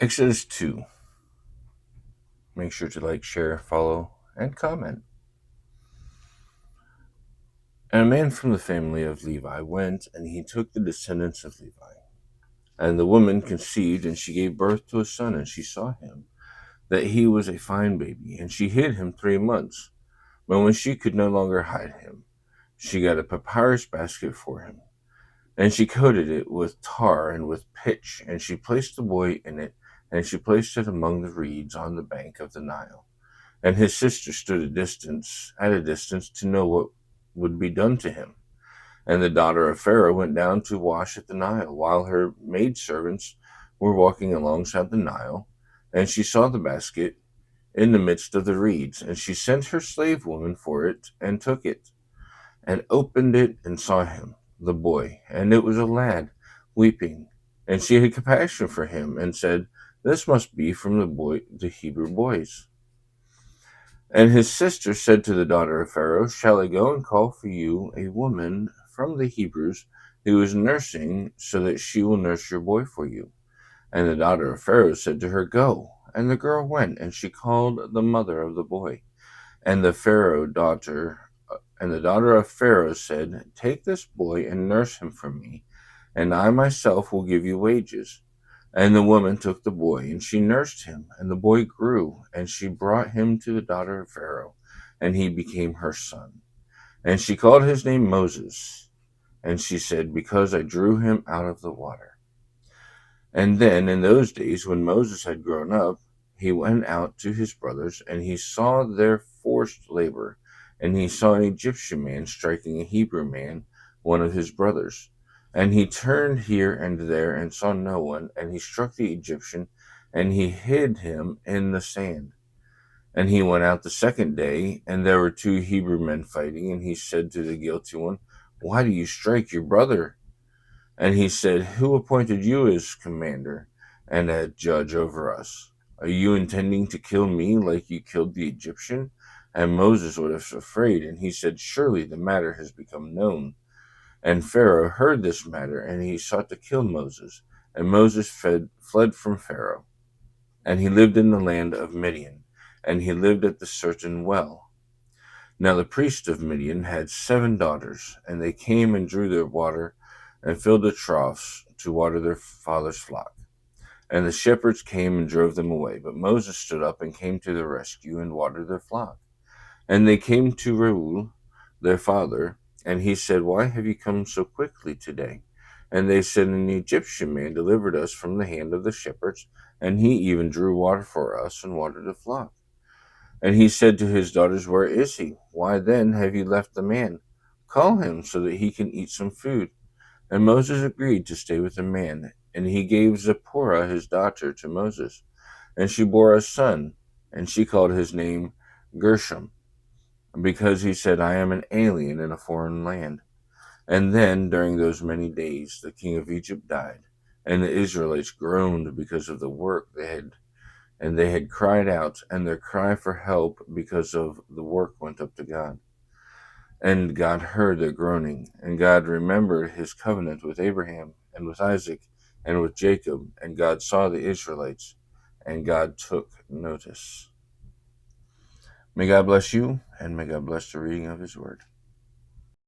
Exodus 2. Make sure to like, share, follow, and comment. And a man from the family of Levi went, and he took the descendants of Levi. And the woman conceived, and she gave birth to a son, and she saw him, that he was a fine baby, and she hid him 3 months. But when she could no longer hide him, she got a papyrus basket for him, and she coated it with tar and with pitch, and she placed the boy in it, and she placed it among the reeds on the bank of the Nile. And his sister stood at a distance, to know what would be done to him. And the daughter of Pharaoh went down to wash at the Nile, while her maidservants were walking alongside the Nile. And she saw the basket in the midst of the reeds, and she sent her slave woman for it, and took it, and opened it, and saw him, the boy, and it was a lad, weeping. And she had compassion for him, and said, This must be from the Hebrew boys. And his sister said to the daughter of Pharaoh, Shall I go and call for you a woman from the Hebrews who is nursing, so that she will nurse your boy for you? And the daughter of Pharaoh said to her, Go. And the girl went, and she called the mother of the boy. And the daughter of Pharaoh said, Take this boy and nurse him for me, and I myself will give you wages. And the woman took the boy, and she nursed him, and the boy grew, and she brought him to the daughter of Pharaoh, and he became her son. And she called his name Moses, and she said, Because I drew him out of the water. And then, in those days, when Moses had grown up, he went out to his brothers, and he saw their forced labor, and he saw an Egyptian man striking a Hebrew man, one of his brothers. And he turned here and there, and saw no one, and he struck the Egyptian, and he hid him in the sand. And he went out the second day, and there were 2 Hebrew men fighting, and he said to the guilty one, Why do you strike your brother? And he said, Who appointed you as commander and a judge over us? Are you intending to kill me like you killed the Egyptian? And Moses was afraid, and he said, Surely the matter has become known. And Pharaoh heard this matter, and he sought to kill Moses. And Moses fled from Pharaoh. And he lived in the land of Midian, and he lived at the certain well. Now the priest of Midian had 7 daughters, and they came and drew their water, and filled the troughs to water their father's flock. And the shepherds came and drove them away. But Moses stood up and came to their rescue, and watered their flock. And they came to Reuel, their father, and he said, Why have you come so quickly today? And they said, An Egyptian man delivered us from the hand of the shepherds, and he even drew water for us and watered the flock. And he said to his daughters, Where is he? Why then have you left the man? Call him, so that he can eat some food. And Moses agreed to stay with the man, and he gave Zipporah his daughter to Moses. And she bore a son, and she called his name Gershom, because he said, I am an alien in a foreign land. And then, during those many days, the king of Egypt died, and the Israelites groaned because of the work they had cried out, and their cry for help because of the work went up to God. And God heard their groaning, and God remembered his covenant with Abraham, and with Isaac, and with Jacob, and God saw the Israelites, and God took notice. May God bless you, and may God bless the reading of his word.